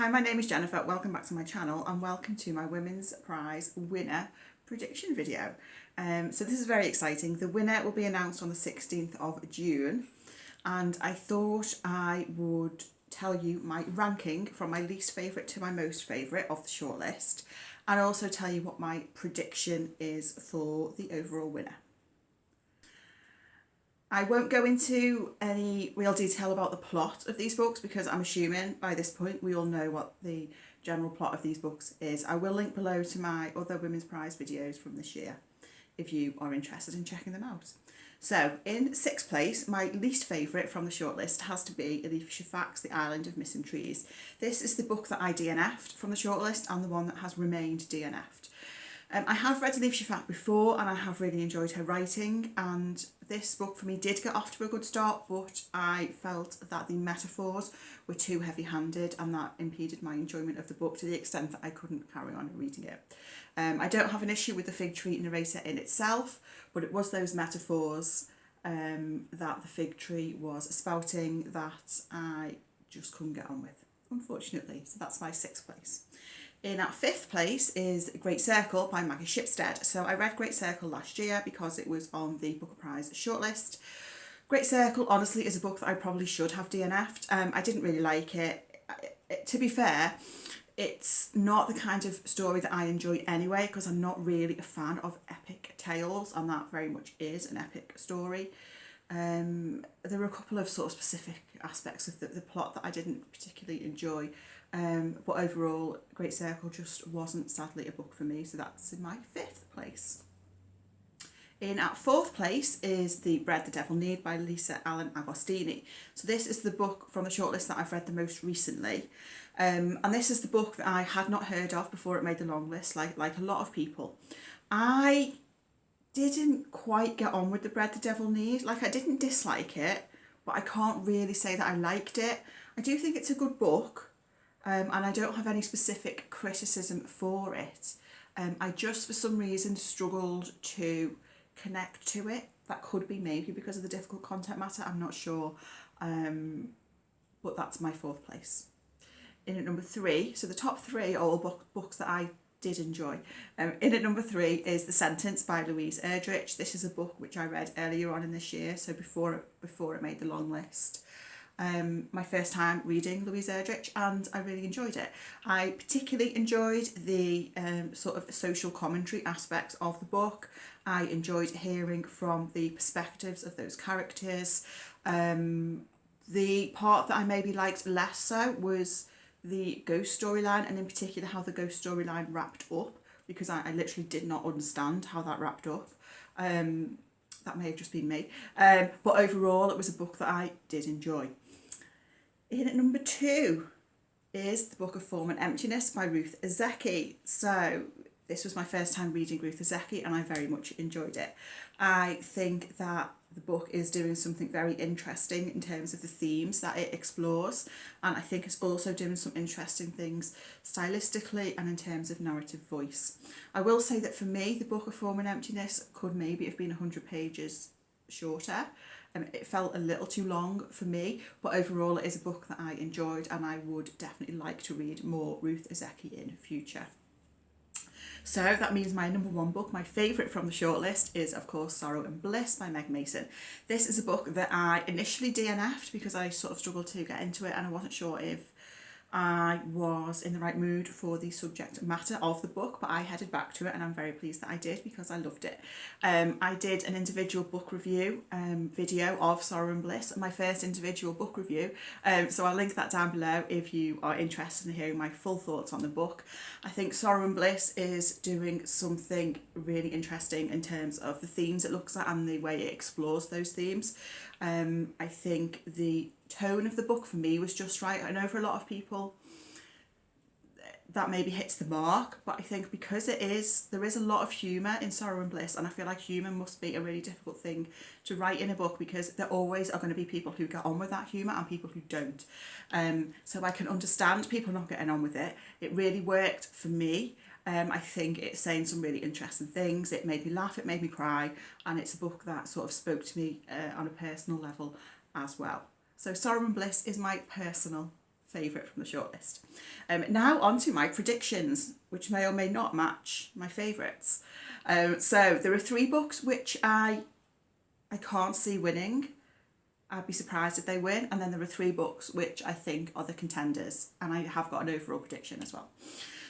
Hi, my name is Jennifer. Welcome back to my channel and welcome to my Women's Prize winner prediction video. So this is very exciting. The winner will be announced on the 16th of June and I thought I would tell you my ranking from my least favourite to my most favourite of the shortlist, and also tell you what my prediction is for the overall winner. I won't go into any real detail about the plot of these books because I'm assuming by this point we all know what the general plot of these books is. I will link below to my other Women's Prize videos from this year if you are interested in checking them out. So in sixth place, my least favourite from the shortlist has to be Elif Shafak's The Island of Missing Trees. This is the book that I DNF'd from the shortlist and the one that has remained DNF'd. I have read Elif Shafak before and I have really enjoyed her writing, and this book for me did get off to a good start, but I felt that the metaphors were too heavy-handed and that impeded my enjoyment of the book to the extent that I couldn't carry on reading it. I don't have an issue with the fig tree narrator in itself, but it was those metaphors that the fig tree was spouting that I just couldn't get on with, unfortunately. So that's my sixth place. In at fifth place is Great Circle by Maggie Shipstead. So I read Great Circle last year because it was on the Booker Prize shortlist. Great Circle honestly is a book that I probably should have DNF'd. I didn't really like it. To be fair, it's not the kind of story that I enjoy anyway, because I'm not really a fan of epic tales, and that very much is an epic story. There were a couple of sort of specific aspects of the plot that I didn't particularly enjoy. But overall, Great Circle just wasn't, sadly, a book for me, so that's in my fifth place. In at fourth place is The Bread the Devil Need by Lisa Allen Agostini. So this is the book from the shortlist that I've read the most recently. And this is the book that I had not heard of before it made the long list, like a lot of people. I didn't quite get on with The Bread the Devil Need. Like, I didn't dislike it, but I can't really say that I liked it. I do think it's a good book. And I don't have any specific criticism for it. I just, for some reason, struggled to connect to it. That could be maybe because of the difficult content matter, I'm not sure. But that's my fourth place. In at number three, so the top three are all books that I did enjoy. In at number three is The Sentence by Louise Erdrich. This is a book which I read earlier on in this year, so before it made the long list. My first time reading Louise Erdrich, and I really enjoyed it. I particularly enjoyed the sort of social commentary aspects of the book. I enjoyed hearing from the perspectives of those characters. The part that I maybe liked less so was the ghost storyline, and in particular how the ghost storyline wrapped up, because I literally did not understand how that wrapped up. That may have just been me. But overall, it was a book that I did enjoy. In at number two is The Book of Form and Emptiness by Ruth Ezeki. So this was my first time reading Ruth Ezeki and I very much enjoyed it. I think that the book is doing something very interesting in terms of the themes that it explores, and I think it's also doing some interesting things stylistically and in terms of narrative voice. I will say that for me, The Book of Form and Emptiness could maybe have been 100 pages shorter. It felt a little too long for me, but overall it is a book that I enjoyed and I would definitely like to read more Ruth Ezeki in future. So that means my number one book, my favourite from the shortlist, is of course Sorrow and Bliss by Meg Mason. This is a book that I initially DNF'd because I sort of struggled to get into it and I wasn't sure if I was in the right mood for the subject matter of the book, but I headed back to it and I'm very pleased that I did because I loved it. I did an individual book review video of Sorrow and Bliss, my first individual book review, so I'll link that down below if you are interested in hearing my full thoughts on the book. I think Sorrow and Bliss is doing something really interesting in terms of the themes it looks at and the way it explores those themes. I think the tone of the book for me was just right. I know for a lot of people that maybe hits the mark, but I think because there is a lot of humour in Sorrow and Bliss, and I feel like humour must be a really difficult thing to write in a book because there always are going to be people who get on with that humour and people who don't. So I can understand people not getting on with it. It really worked for me. I think it's saying some really interesting things. It made me laugh, it made me cry, and it's a book that sort of spoke to me on a personal level as well. So Sorrow and Bliss is my personal favourite from the shortlist. Now on to my predictions, which may or may not match my favourites. So there are 3 books which I can't see winning. I'd be surprised if they win. And then there are 3 books which I think are the contenders. And I have got an overall prediction as well.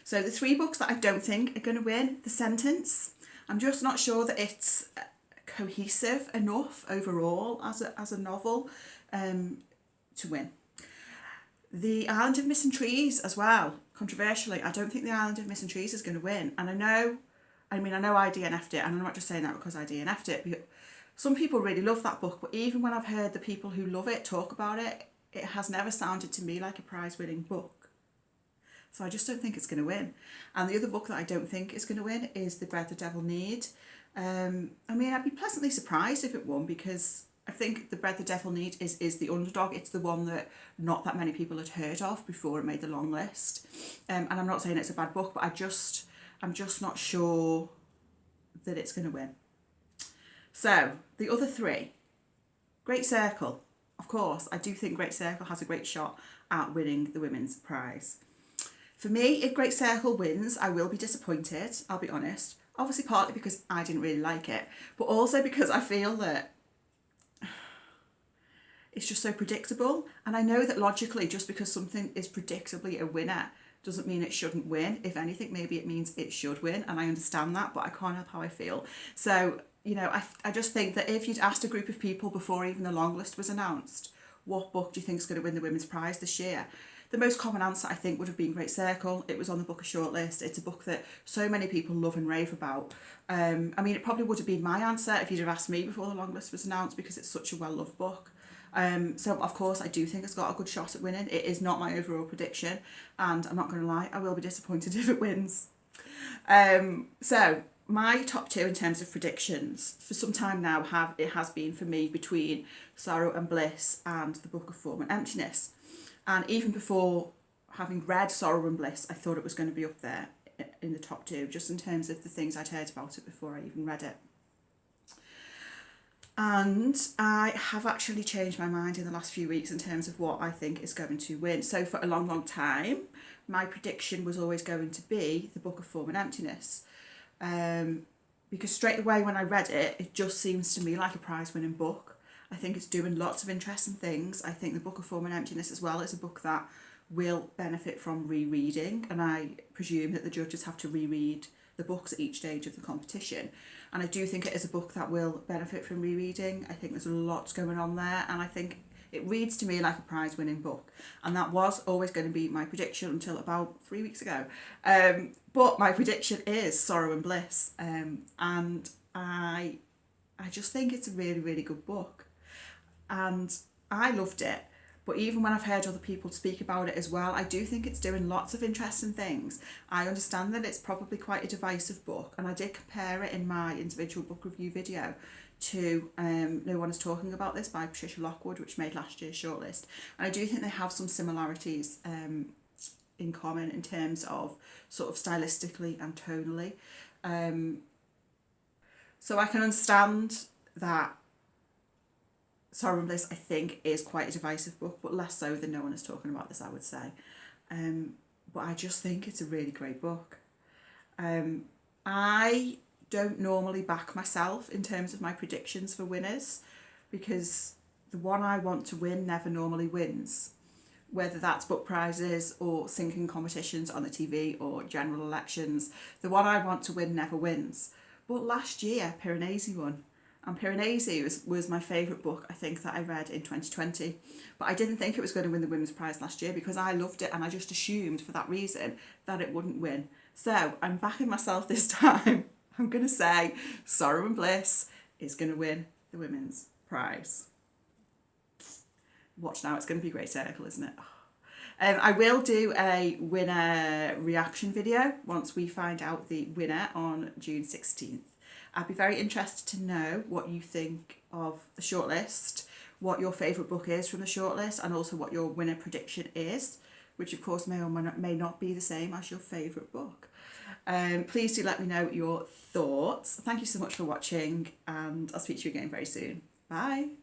So the 3 books that I don't think are going to win, The Sentence. I'm just not sure that it's cohesive enough overall as a novel to win. The Island of Missing Trees as well, controversially. I don't think The Island of Missing Trees is going to win. And I know I DNF'd it, and I'm not just saying that because I DNF'd it. But some people really love that book, but even when I've heard the people who love it talk about it, it has never sounded to me like a prize-winning book. So I just don't think it's going to win. And the other book that I don't think is going to win is The Bread the Devil Need. I'd be pleasantly surprised if it won, because I think The Bread the Devil Need is the underdog. It's the one that not that many people had heard of before it made the long list. And I'm not saying it's a bad book, but I'm just not sure that it's going to win. So the other 3, Great Circle. Of course, I do think Great Circle has a great shot at winning the women's prize. For me, if Great Circle wins, I will be disappointed, I'll be honest. Obviously partly because I didn't really like it, but also because I feel that it's just so predictable. And I know that logically, just because something is predictably a winner doesn't mean it shouldn't win. If anything, maybe it means it should win, and I understand that, but I can't help how I feel. So, I just think that if you'd asked a group of people before even the long list was announced, what book do you think is going to win the women's prize this year? The most common answer, I think, would have been Great Circle. It was on the Booker shortlist. It's a book that so many people love and rave about. It probably would have been my answer if you'd have asked me before the long list was announced, because it's such a well-loved book. So, of course, I do think it's got a good shot at winning. It is not my overall prediction, and I'm not going to lie, I will be disappointed if it wins. So, my top 2 in terms of predictions for some time now has been for me between Sorrow and Bliss and The Book of Form and Emptiness. And even before having read Sorrow and Bliss, I thought it was going to be up there in the top 2, just in terms of the things I'd heard about it before I even read it. And I have actually changed my mind in the last few weeks in terms of what I think is going to win. So for a long, long time, my prediction was always going to be The Book of Form and Emptiness. Because straight away when I read it, it just seems to me like a prize-winning book. I think it's doing lots of interesting things. I think The Book of Form and Emptiness as well is a book that will benefit from rereading, and I presume that the judges have to reread the books at each stage of the competition. And I do think it is a book that will benefit from rereading. I think there's lots going on there, and I think it reads to me like a prize-winning book. And that was always going to be my prediction until about 3 weeks ago. But my prediction is Sorrow and Bliss. And I just think it's a really, really good book. And I loved it. But even when I've heard other people speak about it as well, I do think it's doing lots of interesting things. I understand that it's probably quite a divisive book, and I did compare it in my individual book review video to No One Is Talking About This by Patricia Lockwood, which made last year's shortlist. And I do think they have some similarities in common in terms of sort of stylistically and tonally. So I can understand that Sorrow and Bliss, I think, is quite a divisive book, but less so than No One Is Talking About This, I would say. But I just think it's a really great book. I don't normally back myself in terms of my predictions for winners, because the one I want to win never normally wins, whether that's book prizes or singing competitions on the TV or general elections. The one I want to win never wins. But last year, Piranesi won. And Piranesi was my favourite book, I think, that I read in 2020. But I didn't think it was going to win the Women's Prize last year because I loved it, and I just assumed for that reason that it wouldn't win. So I'm backing myself this time. I'm going to say Sorrow and Bliss is going to win the Women's Prize. Watch now, it's going to be Great Circle, isn't it? I will do a winner reaction video once we find out the winner on June 16th. I'd be very interested to know what you think of the shortlist, what your favourite book is from the shortlist, and also what your winner prediction is, which of course may or may not be the same as your favourite book. Please do let me know your thoughts. Thank you so much for watching, and I'll speak to you again very soon. Bye.